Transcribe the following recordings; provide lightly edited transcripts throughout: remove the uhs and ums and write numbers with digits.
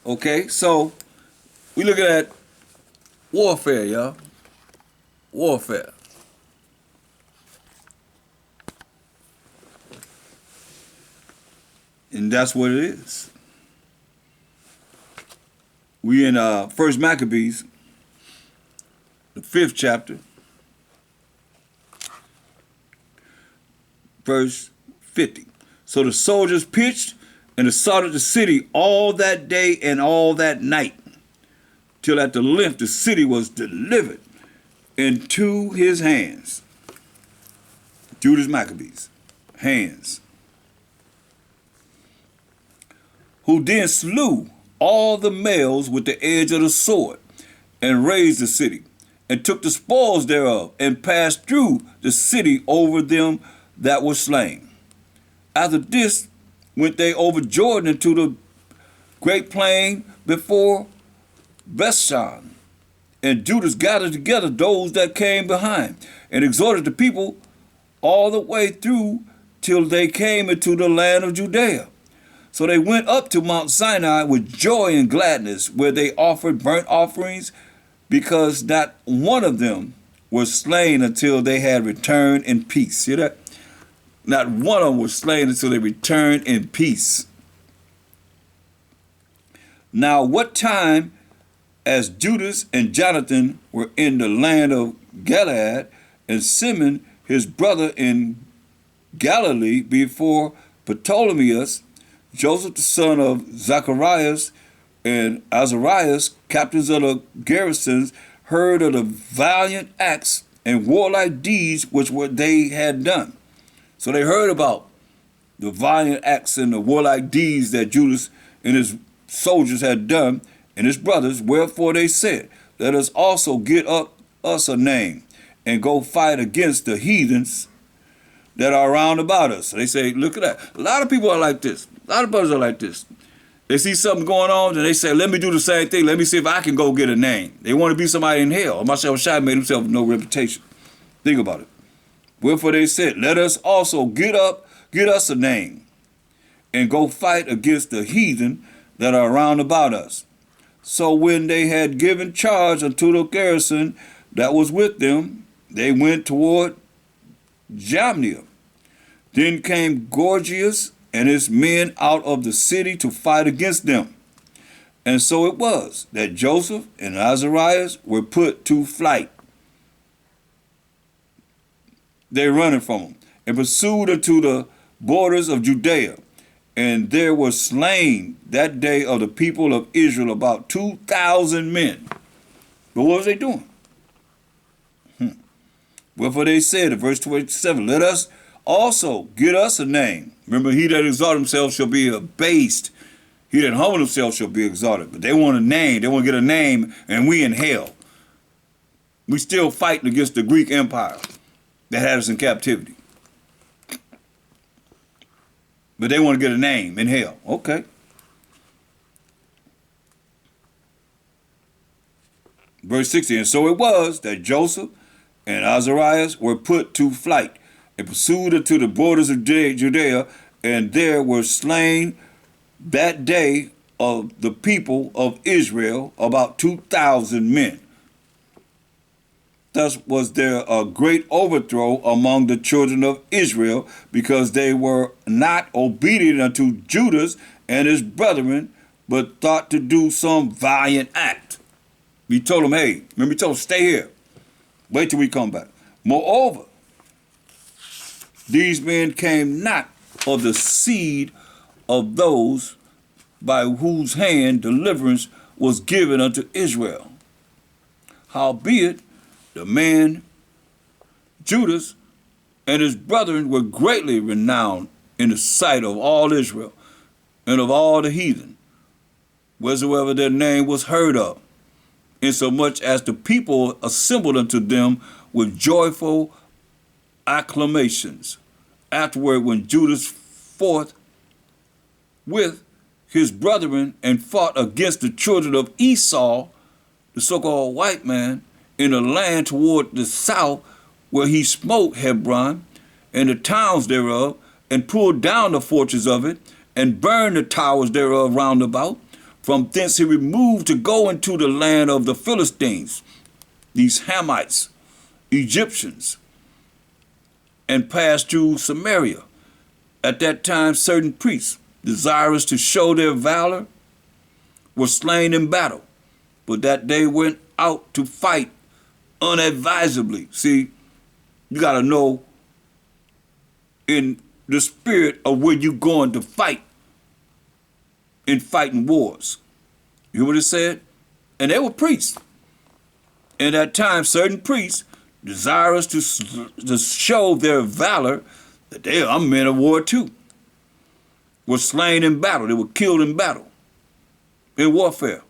Okay, so we looking at warfare, y'all. Warfare. And that's what it is. We in First Maccabees, the 5th chapter, verse 50. So the soldiers pitched and assaulted the city all that day and all that night, till at the length the city was delivered into his hands. Judas Maccabees, hands. Who then slew all the males with the edge of the sword, and razed the city, and took the spoils thereof, and passed through the city over them that were slain. After this went they over Jordan into the great plain before Bethshan. And Judas gathered together those that came behind, and exhorted the people all the way through till they came into the land of Judea. So they went up to Mount Sinai with joy and gladness, where they offered burnt offerings, because not one of them was slain until they had returned in peace. See that? Not one of them was slain until they returned in peace. Now what time as Judas and Jonathan were in the land of Gilead, and Simon his brother in Galilee before Ptolemaeus, Joseph the son of Zacharias and Azarias, captains of the garrisons, heard of the valiant acts and warlike deeds which they had done. So they heard about the valiant acts and the warlike deeds that Judas and his soldiers had done, and his brothers. Wherefore they said, let us also get up us a name, and go fight against the heathens that are round about us. So they say, look at that. A lot of people are like this. A lot of brothers are like this. They see something going on, and they say, let me do the same thing. Let me see if I can go get a name. They want to be somebody in hell. Marshall Shai made himself no reputation. Think about it. Wherefore they said, let us also get us a name, and go fight against the heathen that are round about us. So when they had given charge unto the garrison that was with them, they went toward Jamnia. Then came Gorgias and his men out of the city to fight against them. And so it was that Joseph and Azarias were put to flight. They running from them, and pursued unto the borders of Judea. And there were slain that day of the people of Israel about 2,000 men. But what was they doing? Wherefore they said in verse 27, let us also get us a name. Remember, he that exalt himself shall be abased. He that humble himself shall be exalted. But they want a name. They want to get a name, and we in hell. We still fighting against the Greek Empire that had us in captivity. But they want to get a name in hell. Okay. Verse 60, and so it was that Joseph and Azarias were put to flight, and pursued unto the borders of Judea, and there were slain that day of the people of Israel about 2,000 men. Thus was there a great overthrow among the children of Israel, because they were not obedient unto Judas and his brethren, but thought to do some valiant act. We told them, hey, remember we told them, stay here. Wait till we come back. Moreover, these men came not of the seed of those by whose hand deliverance was given unto Israel. Howbeit, the man Judas and his brethren were greatly renowned in the sight of all Israel and of all the heathen, wheresoever their name was heard of, insomuch as the people assembled unto them with joyful acclamations. Afterward, when Judas fought with his brethren and fought against the children of Esau, the so-called white man, in the land toward the south, where he smote Hebron and the towns thereof, and pulled down the fortress of it, and burned the towers thereof round about, From thence he removed to go into the land of the Philistines, these Hamites, Egyptians, and passed through Samaria. At that time, certain priests, desirous to show their valor, were slain in battle, but that they went out to fight unadvisedly. See, you got to know in the spirit of where you're going to fight in fighting wars. You hear what it said? And they were priests. And at times, certain priests, desirous to show their valor, that I'm men of war too, were slain in battle. They were killed in battle, in warfare.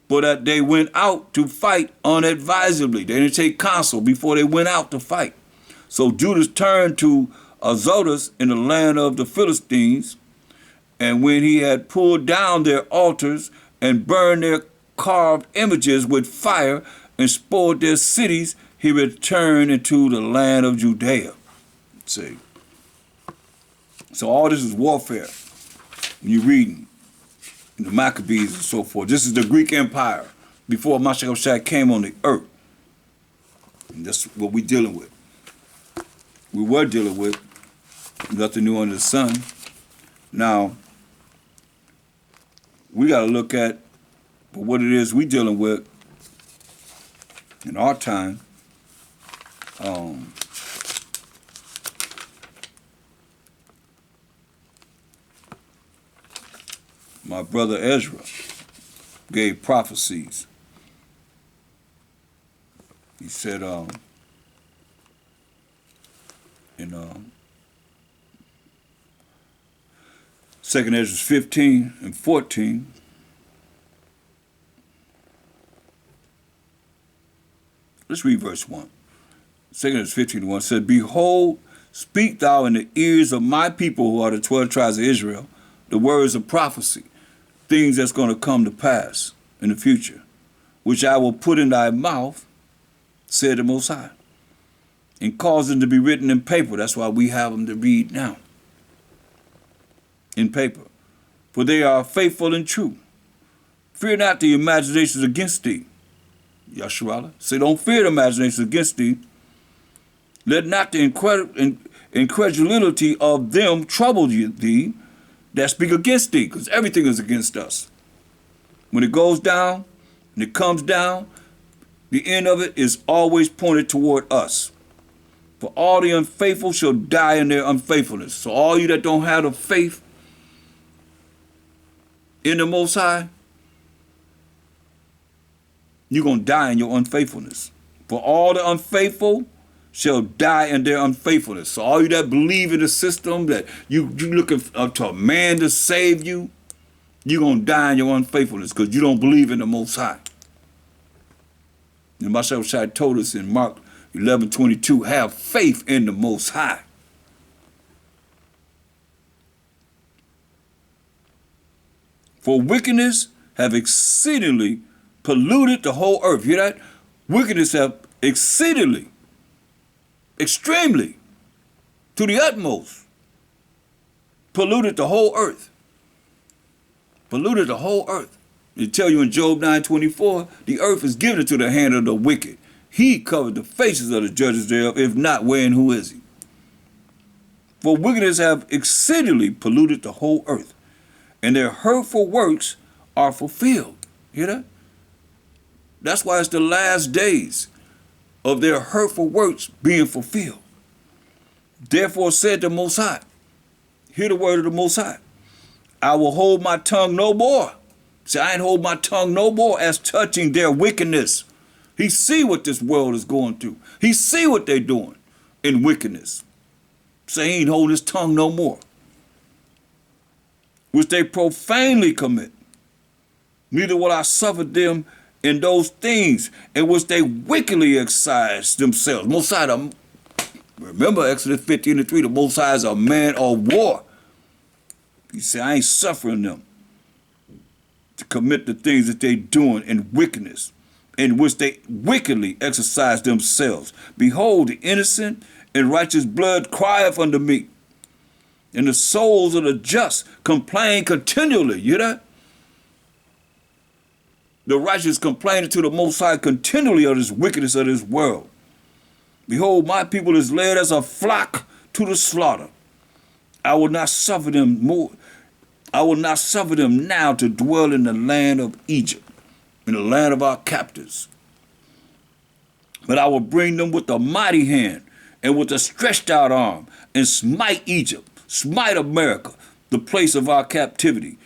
But that they went out to fight unadvisedly. They didn't take counsel before they went out to fight. So Judas turned to Azotus in the land of the Philistines, and when he had pulled down their altars and burned their carved images with fire and spoiled their cities, he returned into the land of Judea. See. So all this is warfare. When you're reading the Maccabees and so forth. This is the Greek Empire before Mashiach came on the earth. And that's what we're dealing with. We were dealing with nothing new under the sun. Now, we got to look at what it is we're dealing with in our time. My brother Ezra gave prophecies. He said in 2nd Ezra 15 and 14, let's read verse 1. 2nd Ezra 15 and 1 said, Behold, speak thou in the ears of my people who are the 12 tribes of Israel, the words of prophecy, things that's going to come to pass in the future, which I will put in thy mouth, said the Most High, and cause them to be written in paper. That's why we have them to read now, in paper. For they are faithful and true. Fear not the imaginations against thee. Yasharallah. Say, don't fear the imaginations against thee. Let not the incredulity of them trouble thee that speak against thee, because everything is against us. When it goes down, and it comes down, the end of it is always pointed toward us. For all the unfaithful shall die in their unfaithfulness. So all you that don't have the faith in the Most High, you're going to die in your unfaithfulness. For all the unfaithful shall die in their unfaithfulness. So all you that believe in the system, that you looking up to a man to save you, you're going to die in your unfaithfulness because you don't believe in the Most High. And Mashiach told us in Mark 11:22, have faith in the Most High. For wickedness have exceedingly polluted the whole earth. You hear that? Wickedness have exceedingly, extremely, to the utmost, polluted the whole earth. Polluted the whole earth. They tell you in Job 9:24, the earth is given into the hand of the wicked. He covered the faces of the judges thereof. If not, where and who is he? For wickedness have exceedingly polluted the whole earth, and their hurtful works are fulfilled. Hear that? That's why it's the last days of their hurtful works being fulfilled. Therefore said the Most High, hear the word of the Most High, I will hold my tongue no more. See, I ain't hold my tongue no more as touching their wickedness. He see what this world is going through. He see what they're doing in wickedness. So he ain't hold his tongue no more. Which they profanely commit. Neither will I suffer them in those things in which they wickedly exercise themselves. Most High, remember Exodus 15:3, the Most High is a man of war. He said, I ain't suffering them to commit the things that they doing in wickedness, in which they wickedly exercise themselves. Behold, the innocent and righteous blood crieth unto me, and the souls of the just complain continually. You hear that? The righteous complaining to the Most High continually of this wickedness of this world. Behold, my people is led as a flock to the slaughter. I will not suffer them more. I will not suffer them now to dwell in the land of Egypt, in the land of our captives. But I will bring them with a mighty hand and with a stretched out arm and smite Egypt, smite America, the place of our captivity.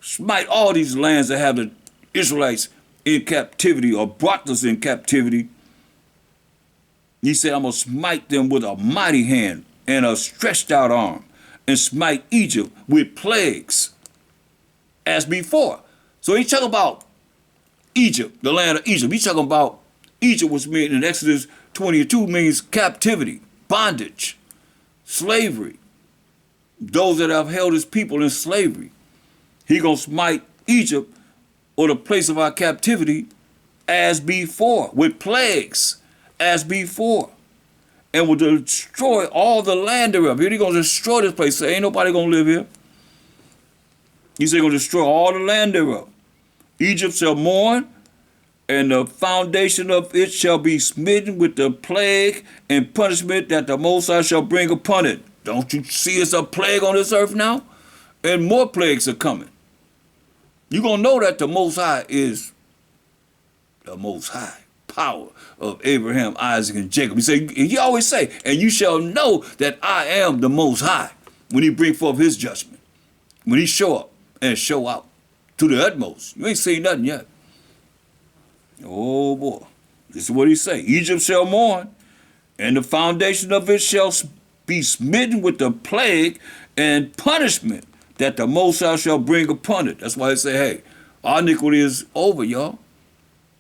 Smite all these lands that have the Israelites in captivity or brought us in captivity. He said, I'm going to smite them with a mighty hand and a stretched out arm and smite Egypt with plagues as before. So he's talking about Egypt, the land of Egypt. He's talking about Egypt, which means in Exodus 22 means captivity, bondage, slavery. Those that have held his people in slavery. He going to smite Egypt or the place of our captivity as before, with plagues as before, and will destroy all the land thereof. He's going to destroy this place. So ain't nobody going to live here. He said he's going to destroy all the land thereof. Egypt shall mourn, and the foundation of it shall be smitten with the plague and punishment that the Most High shall bring upon it. Don't you see it's a plague on this earth now? And more plagues are coming. You're going to know that the Most High is the Most High power of Abraham, Isaac, and Jacob. He always say, and you shall know that I am the Most High when he bring forth his judgment, when he show up and show out to the utmost. You ain't seen nothing yet. Oh boy, this is what he say. Egypt shall mourn, and the foundation of it shall be smitten with the plague and punishment that the Most High shall bring upon it. That's why he say, hey, our iniquity is over, y'all.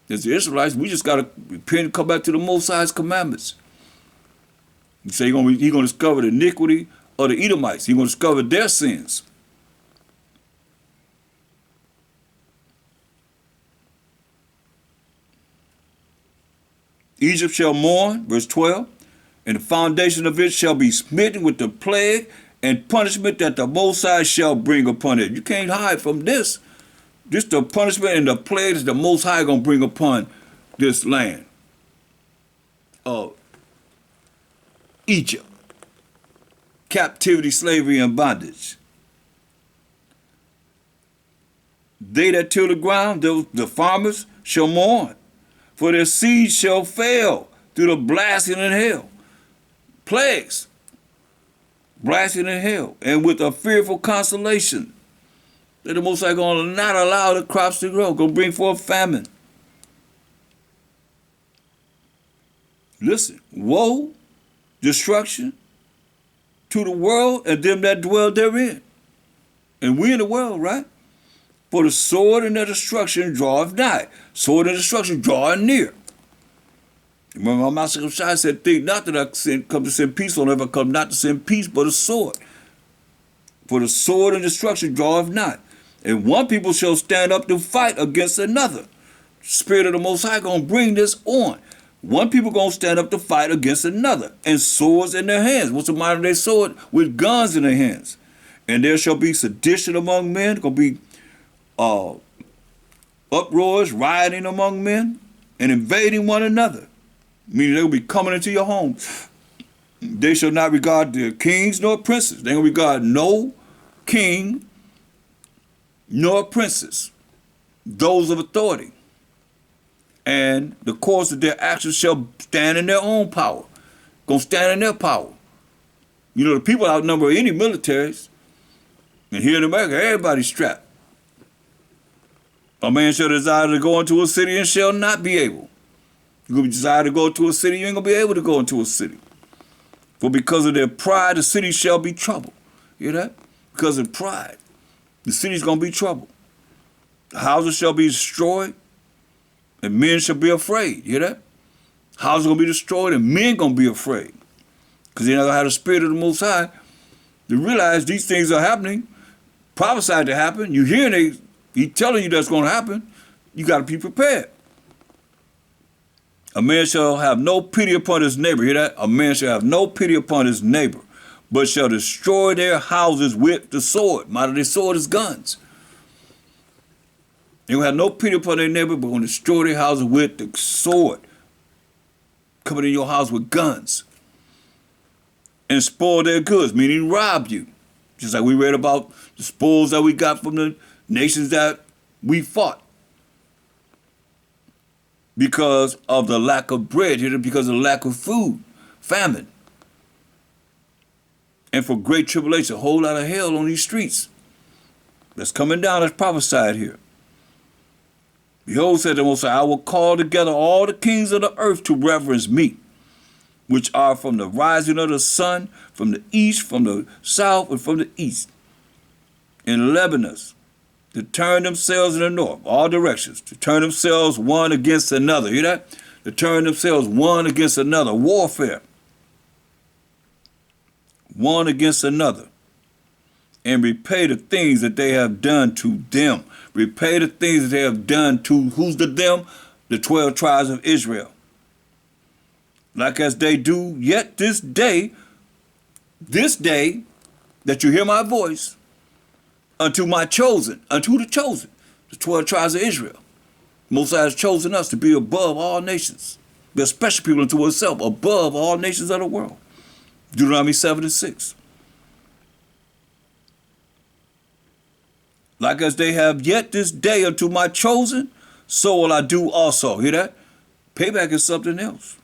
As the Israelites, we just got to repent and come back to the Most High's commandments. He say he's going to discover the iniquity of the Edomites. He's going to discover their sins. Egypt shall mourn, verse 12, and the foundation of it shall be smitten with the plague and punishment that the Most High shall bring upon it. You can't hide from this. This the punishment and the plagues the Most High going to bring upon this land of Egypt. Captivity, slavery, and bondage. They that till the ground, the farmers, shall mourn, for their seed shall fail through the blasting in hell. Plagues, blasting in hell, and with a fearful consolation that the Most High going to not allow the crops to grow, going to bring forth famine. Listen, woe, destruction to the world and them that dwell therein. And we in the world, right? For the sword and the destruction draweth nigh. Sword and destruction drawing near. Remember, our Master Shai said, think not that I come to send peace on earth, I come not to send peace, but a sword. For the sword and destruction draweth nigh. And one people shall stand up to fight against another. Spirit of the Most High going to bring this on. One people going to stand up to fight against another, and swords in their hands. What's the modern day sword? With guns in their hands. And there shall be sedition among men, going to be uproars, rioting among men, and invading one another. Meaning they will be coming into your home. They shall not regard their kings nor princes. They will regard no king nor princes, those of authority. And the course of their actions shall stand in their own power. Gonna stand in their power. You know, the people outnumber any militaries. And here in America, everybody's strapped. A man shall desire to go into a city and shall not be able. You're going to desire to go to a city, you ain't going to be able to go into a city. For because of their pride, the city shall be troubled. You hear that? Because of pride, the city's going to be troubled. The houses shall be destroyed, and men shall be afraid. You hear that? Houses going to be destroyed, and men going to be afraid. Because they're not going to have the spirit of the Most High to realize these things are happening, prophesied to happen. You hearing he telling you that's going to happen. You got to be prepared. A man shall have no pity upon his neighbor. Hear that? A man shall have no pity upon his neighbor, but shall destroy their houses with the sword. Modern day sword is guns. They will have no pity upon their neighbor, but going to destroy their houses with the sword. Coming in your house with guns. And spoil their goods, meaning rob you. Just like we read about the spoils that we got from the nations that we fought. Because of the lack of bread, because of the lack of food, famine. And for great tribulation, a whole lot of hell on these streets. That's coming down, that's prophesied here. Behold, said the Most High, I will call together all the kings of the earth to reverence me, which are from the rising of the sun, from the east, from the south, and from the east, in Lebanon, to turn themselves in the north, all directions, to turn themselves one against another. Hear that? To turn themselves one against another. Warfare. One against another. And repay the things that they have done to them. Repay the things that they have done to, who's the them? The 12 tribes of Israel. Like as they do yet this day that you hear my voice, unto my chosen, unto the chosen, the 12 tribes of Israel. Most High has chosen us to be above all nations, be a special people unto himself, above all nations of the world. Deuteronomy 7:6. Like as they have yet this day unto my chosen, so will I do also. Hear that? Payback is something else.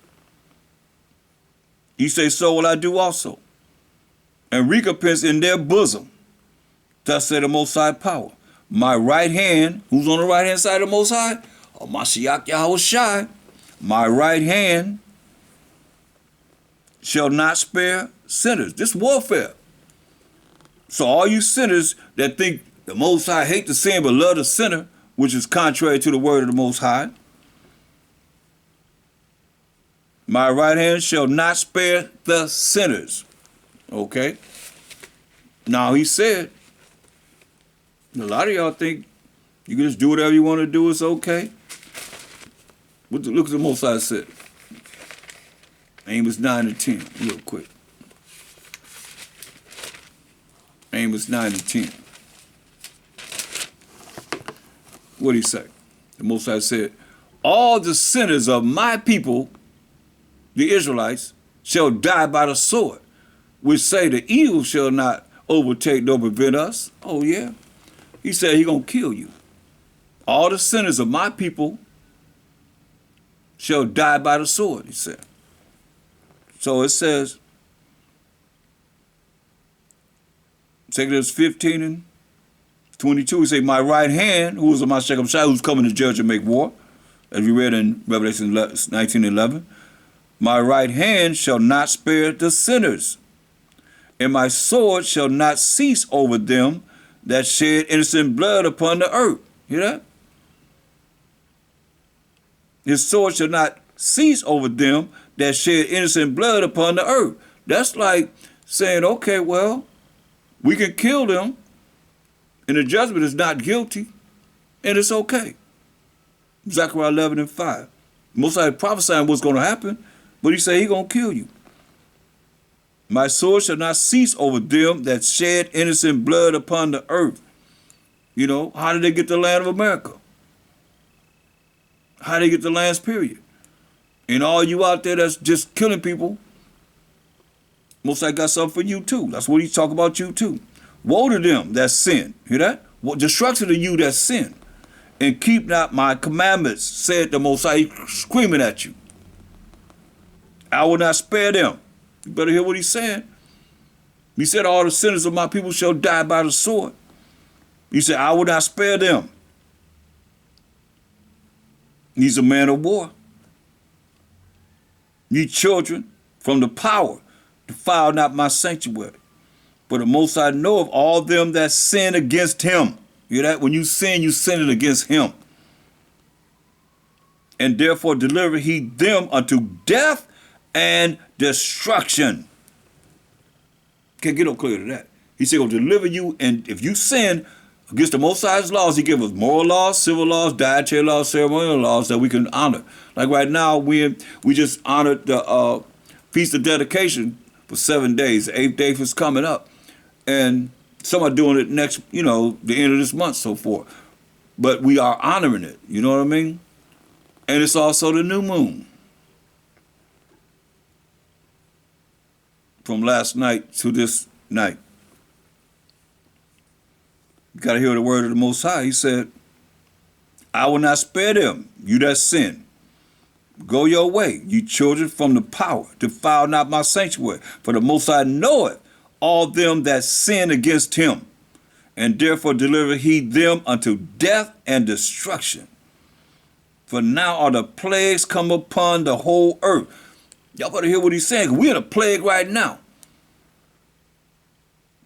He says, so will I do also. And recompense in their bosom. Thus said the Most High power. My right hand, who's on the right hand side of the Most High? Oh, Mashiach Yahushai. My right hand shall not spare sinners. This warfare. So all you sinners that think the Most High hate the sin but love the sinner, which is contrary to the word of the Most High. My right hand shall not spare the sinners. Okay? Now he said, a lot of y'all think you can just do whatever you want to do, it's okay. Look at the Most High said. Amos 9 and 10, real quick. Amos 9 and 10. What did he say? The Most High said, all the sinners of my people, the Israelites, shall die by the sword, which say the evil shall not overtake nor prevent us. Oh yeah. He said he gonna kill you. All the sinners of my people shall die by the sword, he said. So it says, Exodus 15 and 22, he said, my right hand, who is my Shechem Shai, who's coming to judge and make war, as we read in Revelation 19:11. My right hand shall not spare the sinners, and my sword shall not cease over them that shed innocent blood upon the earth. Hear that? His sword shall not cease over them that shed innocent blood upon the earth. That's like saying, okay, well, we can kill them, and the judgment is not guilty, and it's okay. Zechariah 11 and 5. Most High prophesying what's going to happen, but he said he's going to kill you. My sword shall not cease over them that shed innocent blood upon the earth. You know, how did they get the land of America? How did they get the lands, period? And all you out there that's just killing people, Most High got something for you too. That's what he's talking about you too. Woe to them that sin. Hear that? Destruction to you that sin. And keep not my commandments, said the Most High, screaming at you. I will not spare them. You better hear what he's saying. He said, all the sinners of my people shall die by the sword. He said, I will not spare them. He's a man of war. Ye children, from the power, defile not my sanctuary. But the Most High knoweth all them that sin against him. You hear that? When you sin, you sin it against him. And therefore deliver he them unto death and destruction. Can't get no clearer than that. He said, he'll deliver you, and if you sin against the Most High's laws, he give us moral laws, civil laws, dietary laws, ceremonial laws that we can honor. Like right now, we just honored the Feast of Dedication for 7 days. The 8th day is coming up. And some are doing it next, the end of this month, so forth. but we are honoring it. You know what I mean? And it's also the new moon. From last night to this night. You got to hear the word of the Most High. He said, I will not spare them, you that sin. Go your way, you children from the power. Defile not my sanctuary. For the Most High knoweth all them that sin against him. And therefore deliver he them unto death and destruction. For now are the plagues come upon the whole earth. Y'all better hear what he's saying. We're in a plague right now.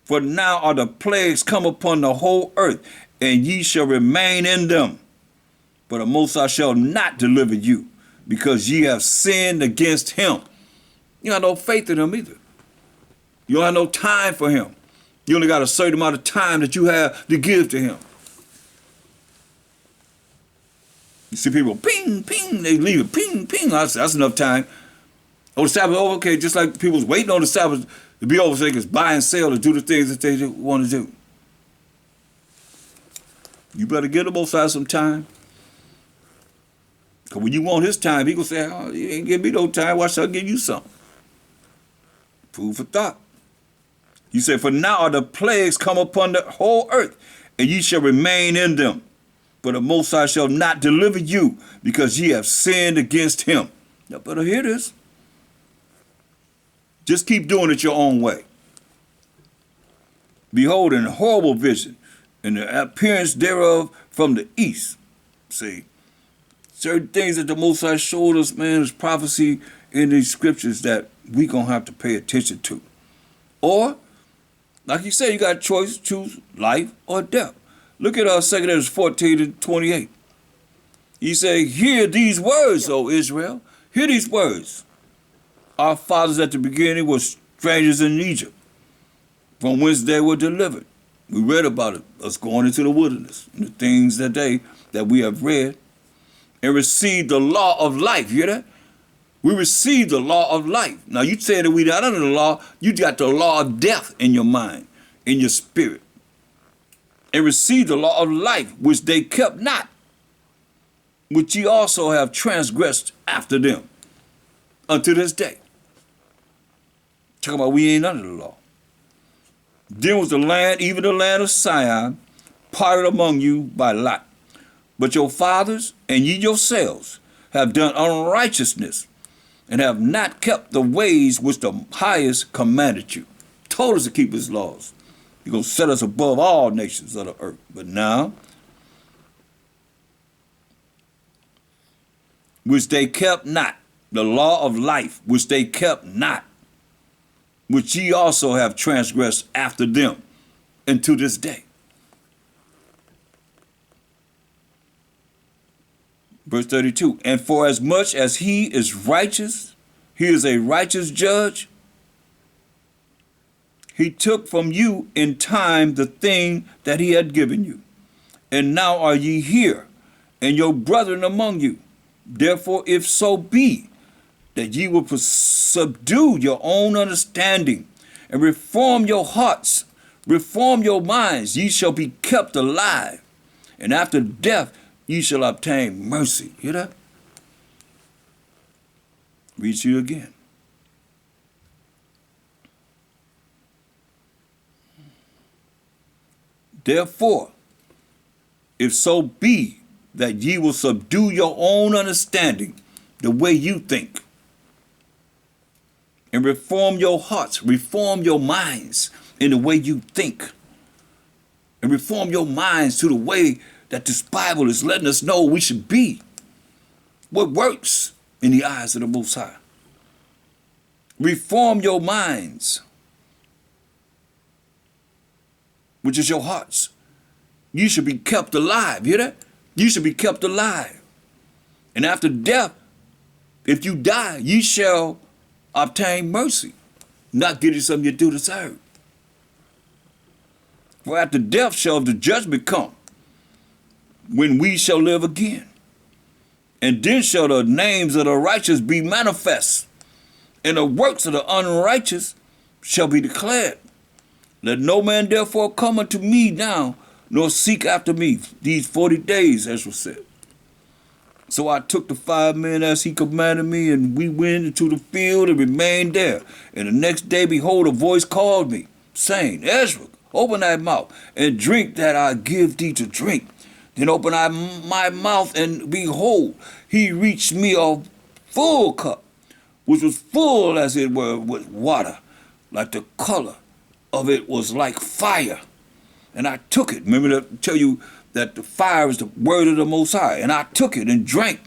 For now are the plagues come upon the whole earth, and ye shall remain in them. But the Most High shall not deliver you, because ye have sinned against him. You don't have no faith in him either. You don't have no time for him. You only got a certain amount of time that you have to give to him. You see people, ping, ping, they leave it, ping, ping. That's enough time. Oh, the Sabbath over, okay, just like people's waiting on the Sabbath to be over so they can buy and sell to do the things that they want to do. You better give the Most High some time. Because when you want his time, he going to say, oh, you ain't give me no time, why should I give you some? Food for thought. You say, for now are the plagues come upon the whole earth, and ye shall remain in them. But the Most High shall not deliver you, because ye have sinned against him. Y'all better hear this. Just keep doing it your own way. Behold, in a horrible vision, and the appearance thereof from the east. See, certain things that the Most High showed us, man, is prophecy in these scriptures that we gonna have to pay attention to. Or, like you said, you got a choice, choose life or death. Look at 2 Corinthians 14 and 28. He said, hear these words, O Israel. Hear these words. Our fathers at the beginning were strangers in Egypt, from whence they were delivered. We read about it, us going into the wilderness, the things that we have read, and received the law of life. You hear that? We received the law of life. Now you say that we not under the law, you got the law of death in your mind, in your spirit. And received the law of life, which they kept not, which ye also have transgressed after them, unto this day. Talking about we ain't under the law. Then was the land, even the land of Sion, parted among you by lot. But your fathers and ye yourselves have done unrighteousness, and have not kept the ways which the highest commanded you. Told us to keep his laws. He's going to set us above all nations of the earth. But now, which they kept not, the law of life, which they kept not, which ye also have transgressed after them, and to this day. Verse 32, and for as much as he is righteous, he is a righteous judge, he took from you in time the thing that he had given you. And now are ye here, and your brethren among you. Therefore, if so be that ye will subdue your own understanding, and reform your hearts, reform your minds, ye shall be kept alive. And after death, ye shall obtain mercy. Hear that? Read to you again. Therefore, if so be that ye will subdue your own understanding, the way you think, and reform your hearts, reform your minds in the way you think, and reform your minds to the way that this Bible is letting us know we should be, what works in the eyes of the Most High. Reform your minds, which is your hearts. You should be kept alive. Hear that? You should be kept alive. And after death, if you die, ye shall obtain mercy, not getting something you do deserve. For after death shall the judgment come, when we shall live again. And then shall the names of the righteous be manifest, and the works of the unrighteous shall be declared. Let no man therefore come unto me now, nor seek after me these 40 days, Ezra said. So I took the 5 men as he commanded me, and we went into the field and remained there. And the next day, behold, a voice called me, saying, Ezra, open thy mouth, and drink that I give thee to drink. Then opened I my mouth, and behold, he reached me a full cup, which was full as it were with water, like the color of it was like fire. And I took it. Remember to tell you that the fire is the word of the Most High. And I took it and drank.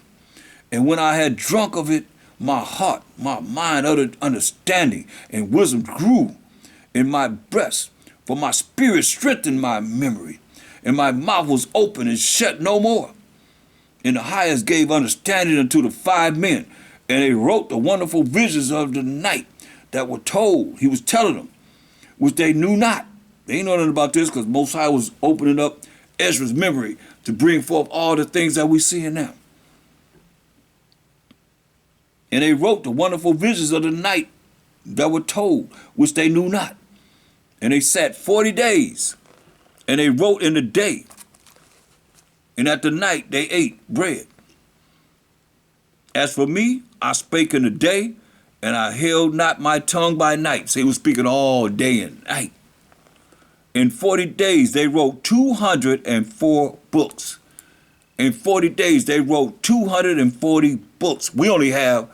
And when I had drunk of it, my heart, my mind uttered understanding, and wisdom grew in my breast. For my spirit strengthened my memory, and my mouth was open and shut no more. And the highest gave understanding unto the 5 men, and they wrote the wonderful visions of the night that were told. He was telling them, which they knew not. They ain't know nothing about this, because Most High was opening up Ezra's memory to bring forth all the things that we see now. And they wrote the wonderful visions of the night that were told, which they knew not. And they sat 40 days, and they wrote in the day, and at the night they ate bread. As for me, I spake in the day, and I held not my tongue by night. So he was speaking all day and night. In 40 days, they wrote 204 books. In 40 days, they wrote 240 books. We only have,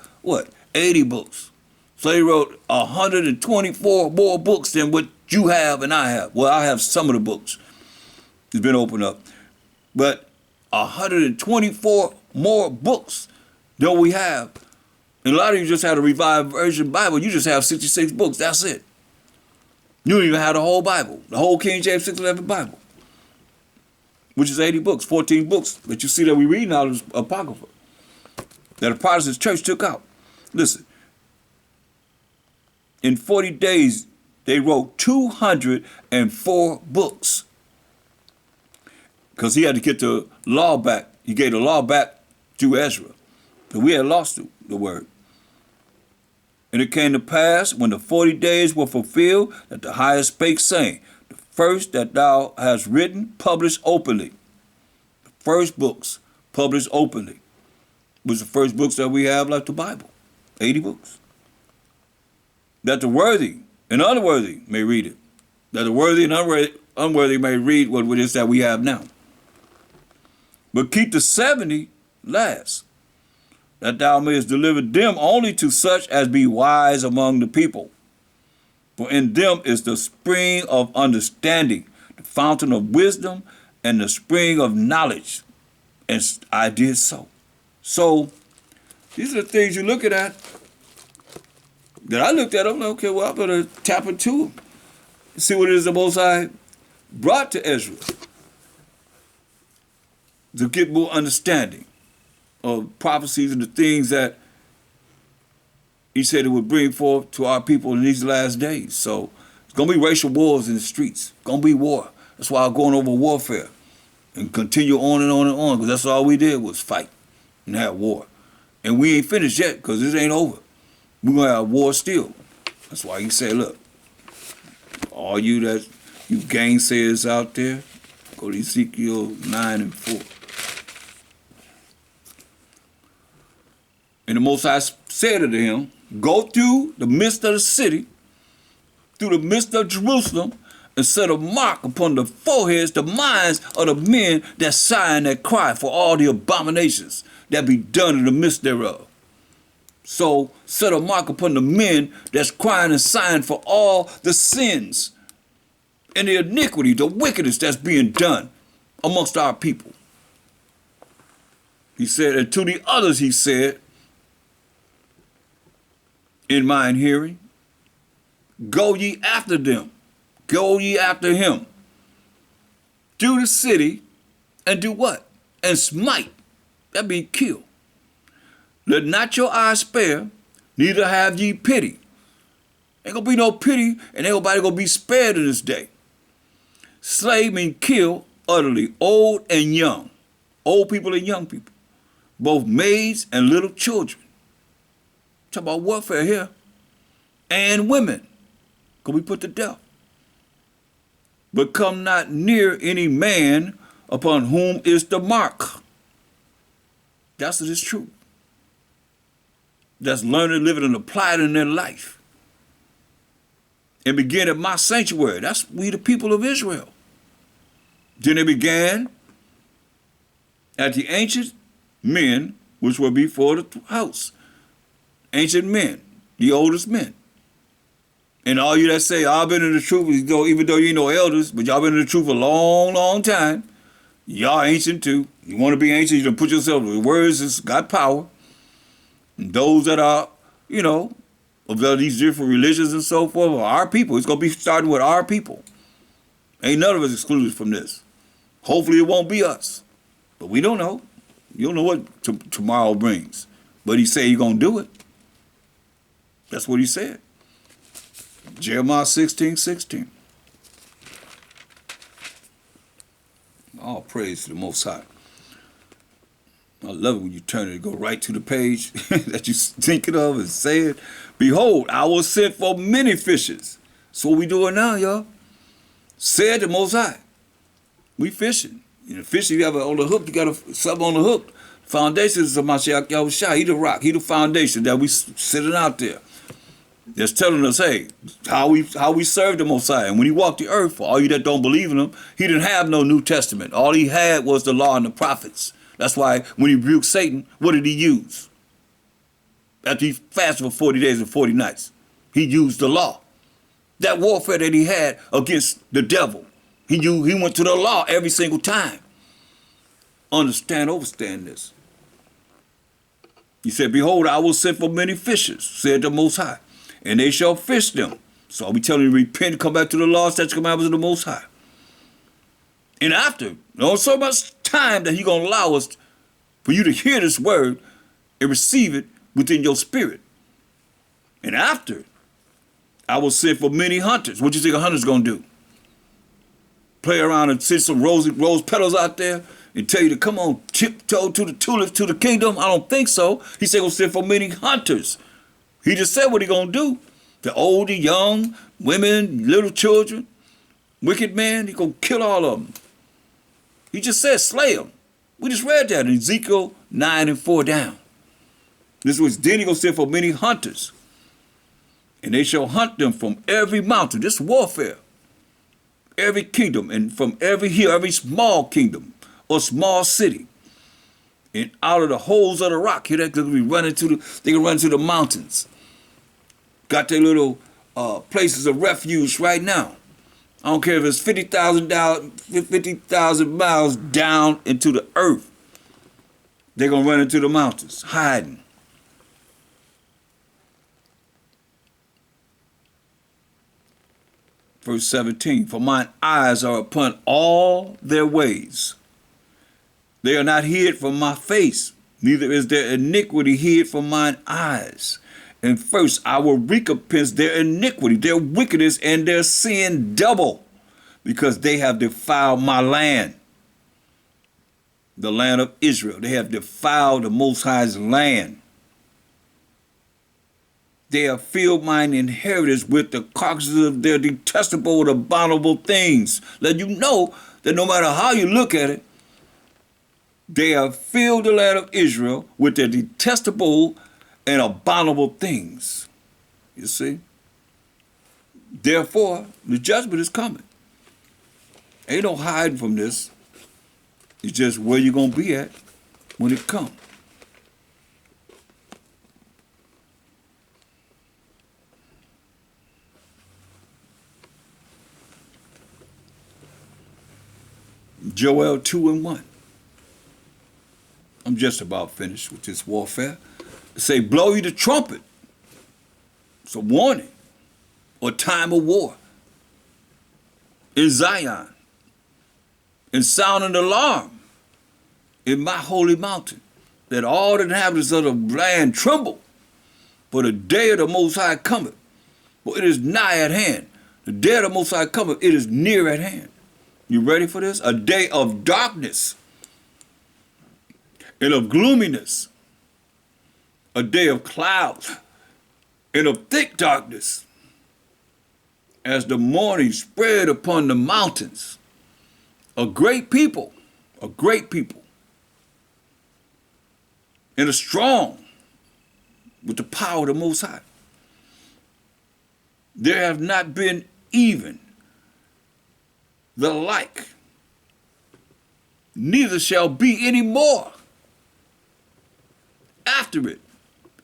80 books. So they wrote 124 more books than what you have and I have. Well, I have some of the books. It's been opened up. But 124 more books than we have. And a lot of you just have a revised version Bible. You just have 66 books. That's it. You don't even have the whole Bible, the whole King James 611 Bible, which is 80 books, 14 books that you see that we read now is Apocrypha, that the Protestant church took out. Listen, in 40 days, they wrote 204 books because he had to get the law back. He gave the law back to Ezra, because we had lost the word. And it came to pass, when the 40 days were fulfilled, that the highest spake, saying, the first that thou hast written, publish openly. The first books, published openly, was the first books that we have, like the Bible, 80 books. That the worthy and unworthy may read it. That the worthy and unworthy may read what it is that we have now. But keep the 70 last, that thou mayest deliver them only to such as be wise among the people. For in them is the spring of understanding, the fountain of wisdom, and the spring of knowledge. And I did so. So, these are the things you're looking at. That I looked at, I'm like, okay, well, I better tap into them. See what it is the Most High brought to Ezra, to get more understanding of prophecies and the things that he said it would bring forth to our people in these last days. So it's going to be racial wars in the streets. It's going to be war. That's why I'm going over warfare and continue on and on and on, because that's all we did was fight and have war. And we ain't finished yet, because this ain't over. We're going to have war still. That's why he said, look, all you gainsayers out there, go to Ezekiel 9 and 4. And the Most High said unto him, go through the midst of the city, through the midst of Jerusalem, and set a mark upon the foreheads, the minds of the men that sigh and that cry for all the abominations that be done in the midst thereof. So set a mark upon the men that's crying and sighing for all the sins and the iniquity, the wickedness that's being done amongst our people. He said, and to the others he said, in mine hearing, go ye after them, go ye after him, through the city, and do what? And smite, that means kill. Let not your eyes spare, neither have ye pity. Ain't gonna be no pity, and ain't nobody gonna be spared in this day. Slay means kill utterly, old and young, old people and young people, both maids and little children. Talk about warfare here. And women gonna be put to death. but come not near any man upon whom is the mark. That's what is true. That's learning, living, and applying in their life. And begin at my sanctuary. That's we the people of Israel. Then it began at the ancient men, which were before the house. Ancient men, the oldest men. And all you that say, I've been in the truth, even though you know elders, but y'all been in the truth a long, long time. Y'all ancient too. You want to be ancient, you done put yourself, the words has got power. And those that are, of these different religions and so forth, are our people. It's going to be starting with our people. Ain't none of us excluded from this. Hopefully it won't be us. But we don't know. You don't know what tomorrow brings. But he said he's going to do it. That's what he said. Jeremiah 16:16. All praise to the Most High. I love it when you turn it and go right to the page that you thinking of and say it. Behold, I will send for many fishes. That's what we doing now, y'all. Said the Most High. We fishing. Fishing, you have on the hook, you got something on the hook. Foundation is Mashiach Yahushua. He the rock. He the foundation that we sitting out there. Just telling us, hey, how we serve the Most High. And when he walked the earth, for all you that don't believe in him, he didn't have no New Testament. All he had was the law and the prophets. That's why when he rebuked Satan, what did he use? After he fasted for 40 days and 40 nights, he used the law. That warfare that he had against the devil, he went to the law every single time. Overstand this. He said, behold, I will send for many fishers, said the Most High, and they shall fish them. So we telling you to repent, come back to the law, statutes, commandments of the Most High. And after, so much time that he's going to allow us for you to hear this word and receive it within your spirit. And after, I will send for many hunters. What do you think a hunter's going to do? Play around and send some rose petals out there and tell you to come on, tiptoe to the tulips, to the kingdom? I don't think so. He said he'll send for many hunters. He just said what he going to do. The old, the young, women, little children, wicked man, he going to kill all of them. He just said slay them. We just read that in Ezekiel 9:4 down. This was then he going to send for many hunters. And they shall hunt them from every mountain. This warfare. Every kingdom and from every hill, every small kingdom or small city. And out of the holes of the rock, here they can run into the mountains. Got their little places of refuge right now. I don't care if it's 50,000 miles down into the earth. They're going to run into the mountains, hiding. Verse 17, for mine eyes are upon all their ways. They are not hid from my face, neither is their iniquity hid from mine eyes. And first I will recompense their iniquity, their wickedness, and their sin double, because they have defiled my land, the land of Israel. They have defiled the Most High's land. They have filled mine inheritance with the carcasses of their detestable and abominable things. Let you know that no matter how you look at it, they have filled the land of Israel with their detestable and abominable things. You see? Therefore, the judgment is coming. Ain't no hiding from this. It's just where you're going to be at when it comes. Joel 2:1. I'm just about finished with this warfare. Say, blow you the trumpet. It's a warning or time of war. In Zion. And sound an alarm in my holy mountain, that all the inhabitants of the land tremble. For the day of the Most High cometh, for it is nigh at hand. The day of the Most High cometh, it is near at hand. You ready for this? A day of darkness and of gloominess. A day of clouds and of thick darkness. as the morning spread upon the mountains. A great people, and a strong with the power of the Most High. There have not been even the like, neither shall be any more after it,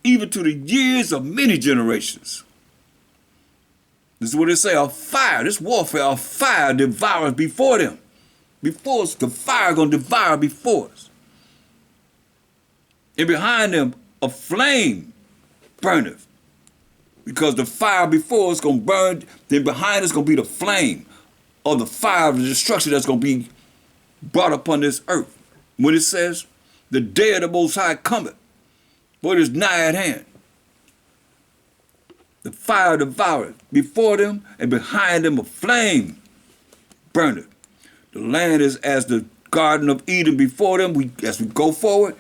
even to the years of many generations. This is what it say, a fire, this warfare, a fire devours before them. Before us, the fire gonna devour before us. And behind them, a flame burneth. Because the fire before us gonna burn, then behind us gonna be the flame of the fire of the destruction that's gonna be brought upon this earth. When it says, the day of the Most High cometh, for it is nigh at hand. The fire devoureth before them, and behind them a flame burneth. The land is as the Garden of Eden before them. As we go forward,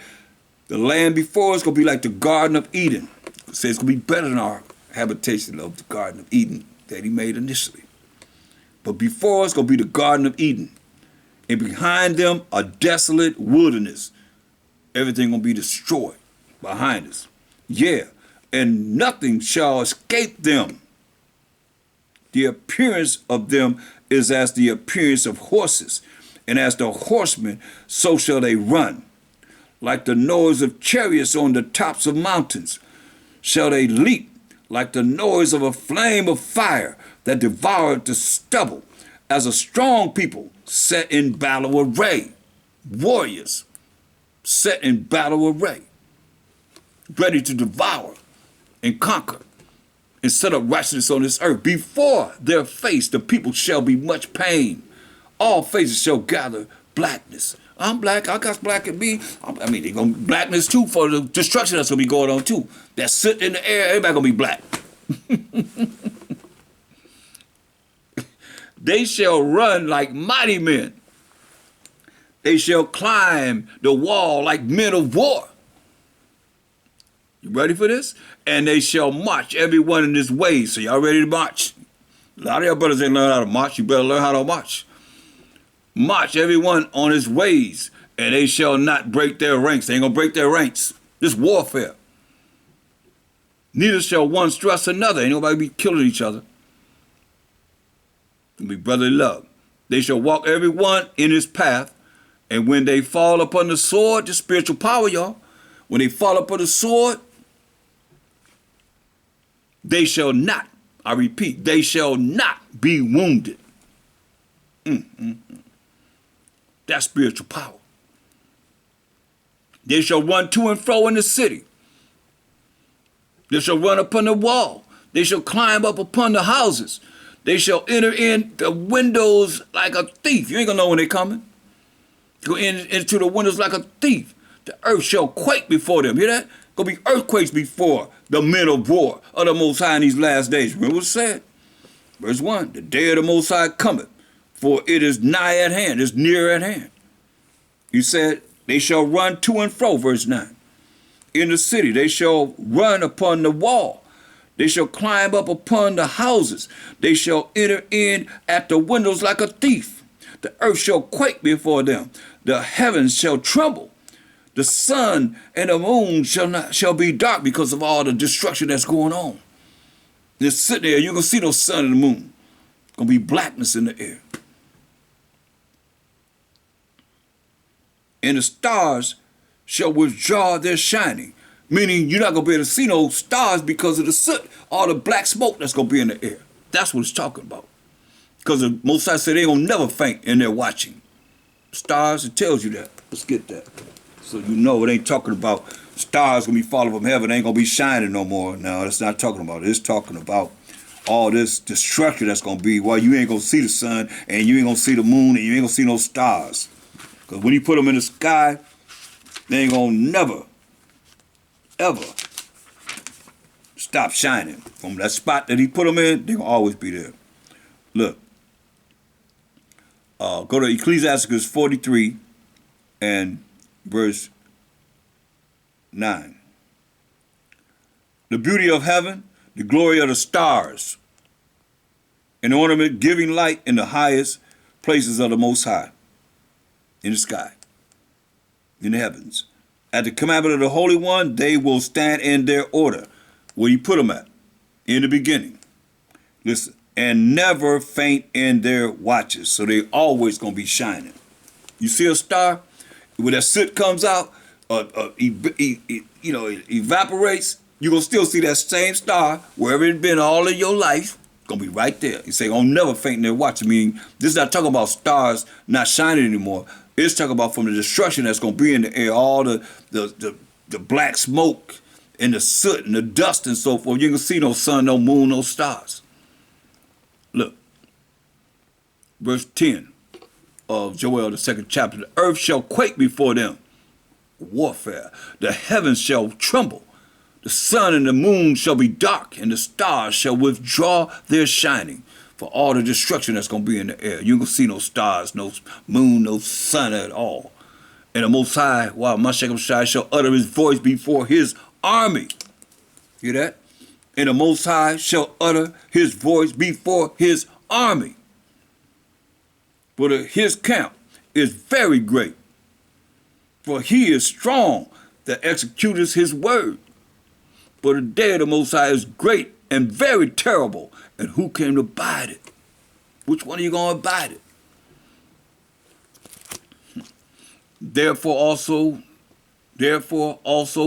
the land before us is going to be like the Garden of Eden. It says it's going to be better than our habitation of the Garden of Eden that he made initially. But before us is going to be the Garden of Eden. And behind them, a desolate wilderness. Everything going to be destroyed behind us. Yeah, and nothing shall escape them. The appearance of them is as the appearance of horses, and as the horsemen, so shall they run. Like the noise of chariots on the tops of mountains, shall they leap, like the noise of a flame of fire that devoureth the stubble, as a strong people set in battle array, warriors set in battle array, ready to devour and conquer and set up righteousness on this earth. Before their face, the people shall be much pain. All faces shall gather blackness. I'm black, I got black in me. I mean, they're going to blackness too for the destruction that's going to be going on too. That's sitting in the air, everybody going to be black. They shall run like mighty men. They shall climb the wall like men of war. You ready for this? And they shall march everyone in his ways. So y'all ready to march? A lot of y'all brothers ain't learn how to march. You better learn how to march. March everyone on his ways, and they shall not break their ranks. They ain't gonna break their ranks. This warfare. Neither shall one thrust another. Ain't nobody be killing each other. It'll be brotherly love. They shall walk everyone in his path, and when they fall upon the sword, the spiritual power, y'all. When they fall upon the sword, they shall not, I repeat, they shall not be wounded. That's spiritual power. They shall run to and fro in the city. They shall run upon the wall. They shall climb up upon the houses. They shall enter in the windows like a thief. You ain't gonna know when they're coming. Go into the windows like a thief. The earth shall quake before them. Hear that? Gonna be earthquakes before the men of war of the Most High in these last days. Remember what it said? Verse 1, the day of the Most High cometh, for it is nigh at hand, it's near at hand. He said, they shall run to and fro, verse 9. In the city, they shall run upon the wall. They shall climb up upon the houses. They shall enter in at the windows like a thief. The earth shall quake before them. The heavens shall tremble. The sun and the moon shall be dark because of all the destruction that's going on. Just sit there, you're going to see no sun and the moon. Going to be blackness in the air. And the stars shall withdraw their shining. Meaning you're not going to be able to see no stars because of the soot, all the black smoke that's going to be in the air. That's what it's talking about. Because the Most High said they ain't going to never faint in their watching. Stars, it tells you that. Let's get that. So you know it ain't talking about stars going to be falling from heaven. It ain't going to be shining no more. No, that's not talking about it. It's talking about all this destruction that's going to be while you ain't going to see the sun and you ain't going to see the moon and you ain't going to see no stars. Because when you put them in the sky, they ain't going to never, ever stop shining. From that spot that he put them in, they're going to always be there. Look. Go to Ecclesiastes 43 and verse 9. The beauty of heaven, the glory of the stars. An ornament giving light in the highest places of the Most High, in the sky, in the heavens. At the commandment of the Holy One, they will stand in their order. Where you put them at? In the beginning. Listen, and never faint in their watches. So they always going to be shining. You see a star? When that soot comes out, evaporates, you're going to still see that same star wherever it's been all of your life. Going to be right there. You say, I'll never faint in their watch. I mean, this is not talking about stars not shining anymore. It's talking about from the destruction that's going to be in the air, all the black smoke and the soot and the dust and so forth. You can see no sun, no moon, no stars. Look, verse 10 of Joel, the 2nd chapter. The earth shall quake before them. Warfare. The heavens shall tremble. The sun and the moon shall be dark, and the stars shall withdraw their shining for all the destruction that's going to be in the air. You ain't going to see no stars, no moon, no sun at all. And the Most High, while Mashiach Shai shall utter his voice before his army. Hear that? And the Most High shall utter his voice before his army. But his camp is very great, for he is strong that executeth his word. For the day of the Most High is great and very terrible, and who can abide it? Which one are you going to abide it? Therefore also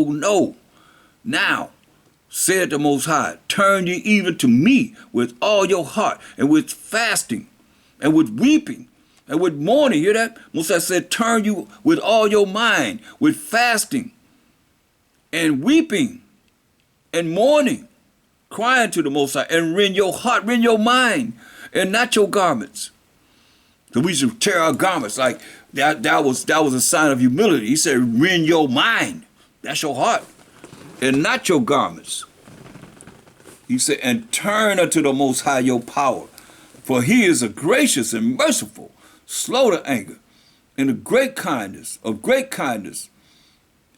know. Now, said the Most High, turn ye even to me with all your heart, and with fasting, and with weeping, and with mourning. Hear that? Most High said, turn you with all your mind, with fasting, and weeping, and mourning, crying to the Most High, and rend your heart, rend your mind, and not your garments. So we should tear our garments like that was a sign of humility. He said, rend your mind. That's your heart. And not your garments. He said, and turn unto the Most High your power. For he is a gracious and merciful, slow to anger, and of great kindness, and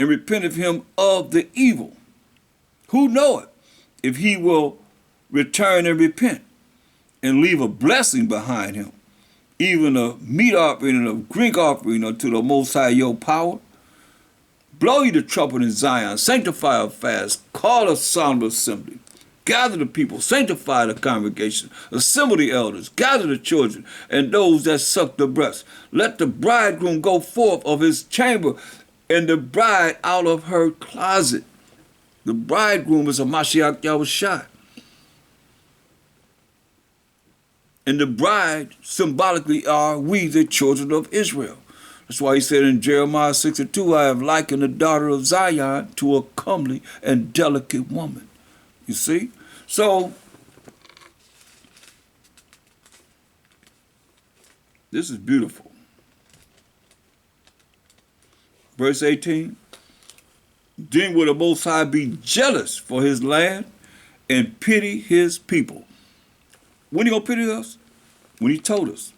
repent of him of the evil. Who knoweth if he will return and repent, and leave a blessing behind him, even a meat offering and a drink offering unto the Most High your power? Blow ye the trumpet in Zion, sanctify a fast, call a solemn assembly, gather the people, sanctify the congregation, assemble the elders, gather the children, and those that suck the breast. Let the bridegroom go forth of his chamber, and the bride out of her closet. The bridegroom is a Mashiach Yahushua. And the bride symbolically are we, the children of Israel. That's why he said in Jeremiah 6:2, I have likened the daughter of Zion to a comely and delicate woman. You see? So, this is beautiful. Verse 18, then will the Most High be jealous for his land and pity his people. When he gonna pity us? When he told us.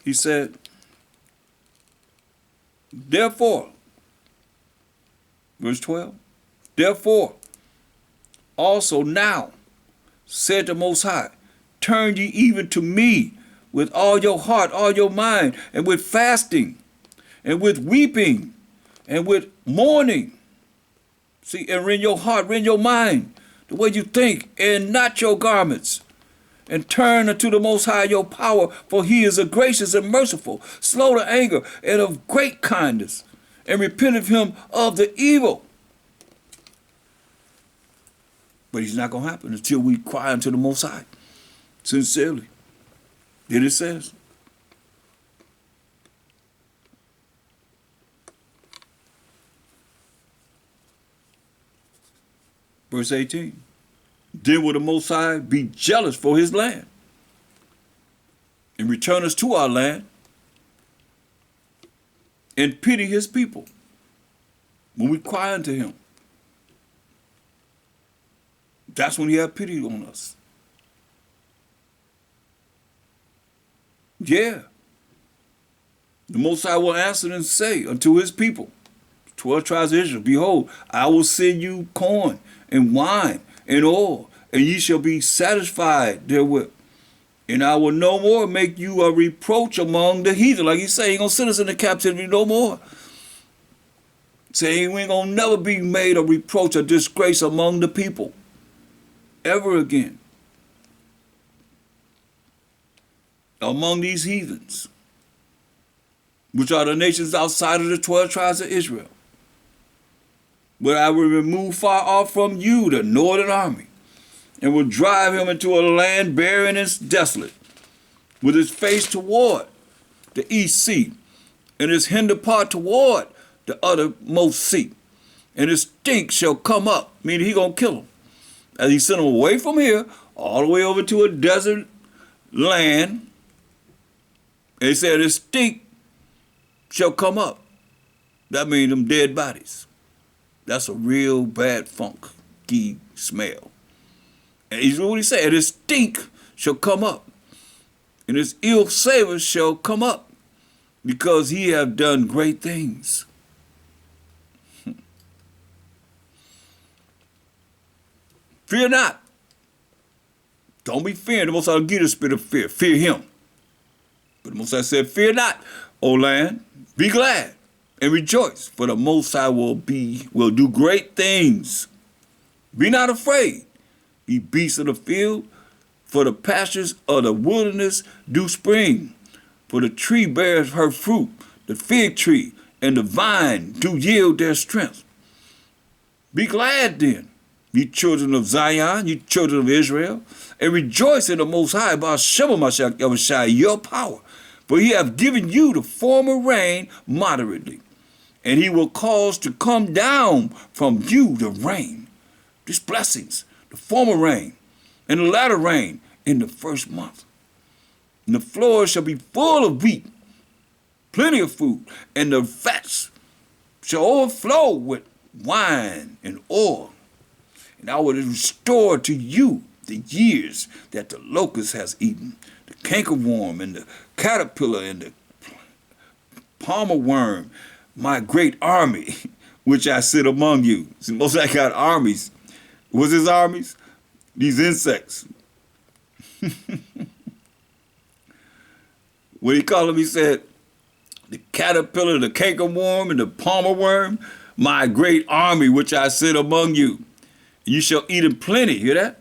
He said, therefore, verse 12, therefore, also now, said the Most High, turn ye even to me with all your heart, all your mind, and with fasting, and with weeping, and with mourning. See, and rend your heart, rend your mind, the way you think, and not your garments. And turn unto the Most High your power, for he is a gracious and merciful, slow to anger, and of great kindness, and repent of him of the evil. But it's not going to happen until we cry unto the Most High, sincerely. Then it says, verse 18, then will the Most High be jealous for his land, and return us to our land, and pity his people when we cry unto him. That's when he have pity on us. Yeah. The Most High will answer and say unto his people, 12 tribes of Israel, behold, I will send you corn and wine and oil, and ye shall be satisfied therewith. And I will no more make you a reproach among the heathen. Like he said, he ain't gonna send us into captivity no more. Saying we ain't gonna never be made a reproach or disgrace among the people. Ever again. Among these heathens, which are the nations outside of the 12 tribes of Israel. But I will remove far off from you the northern army, and will drive him into a land barren and desolate, with his face toward the east sea, and his hinder part toward the uttermost sea. And his stink shall come up, meaning he gonna kill him. As he sent him away from here, all the way over to a desert land, and he said his stink shall come up. That means them dead bodies. That's a real bad funky smell. And he's what he said, his stink shall come up, and his ill savor shall come up, because he have done great things. Fear not. Don't be fearing. The Most High will give you the spirit of fear. Fear him. But the Most High said, fear not, O land. Be glad and rejoice, for the Most High will do great things. Be not afraid, ye beasts of the field, for the pastures of the wilderness do spring. For the tree bears her fruit, the fig tree and the vine do yield their strength. Be glad then, ye children of Zion, ye children of Israel, and rejoice in the Most High by Shema Mashiach Yahushua, your power. For he hath given you the former rain moderately, and he will cause to come down from you the rain, these blessings, the former rain, and the latter rain in the first month. And the floors shall be full of wheat, plenty of food, and the vats shall overflow with wine and oil. And I will restore to you the years that the locust has eaten, the cankerworm and the caterpillar and the palmer worm, my great army, which I sit among you. See, most of that got armies. What's his armies? These insects. What he called them, he said, the caterpillar, the cankerworm, and the palmer worm, my great army, which I sit among you. You shall eat in plenty, hear that?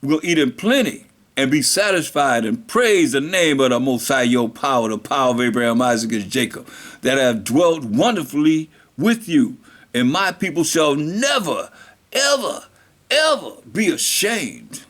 We'll eat in plenty and be satisfied and praise the name of the Most High, your power, the power of Abraham, Isaac, and Jacob, that have dwelt wonderfully with you. And my people shall never, ever, ever be ashamed.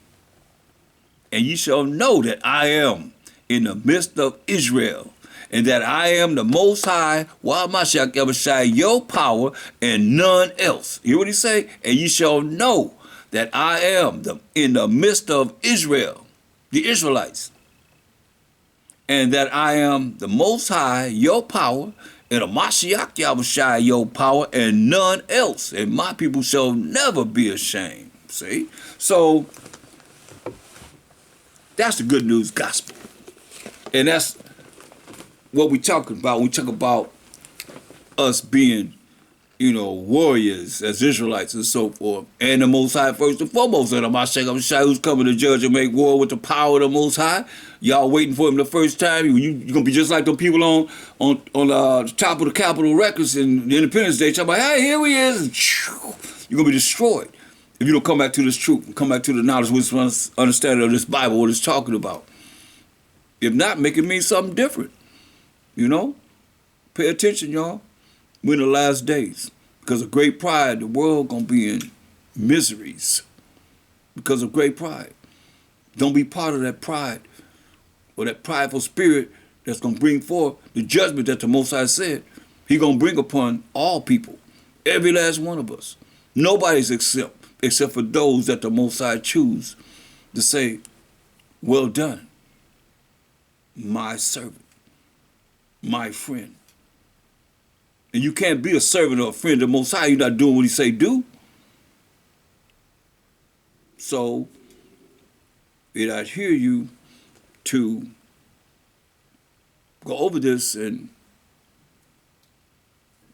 And ye shall know that I am in the midst of Israel, and that I am the Most High, Mashiach Yahushua, your power, and none else. Hear what he say? And ye shall know that I am in the midst of Israel, the Israelites, and that I am the Most High, your power, and the Mashiach Yahushua, your power, and none else. And my people shall never be ashamed. See? So, that's the good news gospel. And that's what we're talking about when we talk about us being, warriors as Israelites and so forth. And the Most High first and foremost, and the Mashiach who's coming to judge and make war with the power of the Most High. Y'all waiting for him the first time. You're going to be just like the people on the top of the Capitol Records in the Independence Day, talking about, hey, here he is. You're going to be destroyed if you don't come back to this truth and come back to the knowledge, wisdom, understanding of this Bible, what it's talking about. If not, make it mean something different. Pay attention, y'all. We're in the last days. Because of great pride, the world gonna be in miseries. Because of great pride. Don't be part of that pride or that prideful spirit that's gonna bring forth the judgment that the Most High said he gonna bring upon all people. Every last one of us. Nobody's exempt except for those that the Most High choose to say, well done, my servant, my friend. And you can't be a servant or a friend of the Most High. You're not doing what he say do. So, it adhere you to go over this and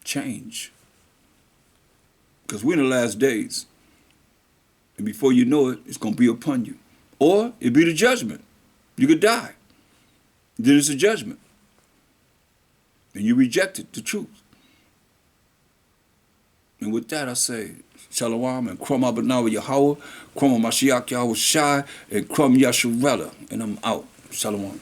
change. Because we're in the last days. And before you know it, it's going to be upon you. Or it'll be the judgment. You could die. Then it's a judgment. And you rejected the truth. And with that, I say, Shalom and Krum Abanawa Yahweh, Krum Mashiach Yahweh Shai, and Krum Yasharella. And I'm out. Shalom.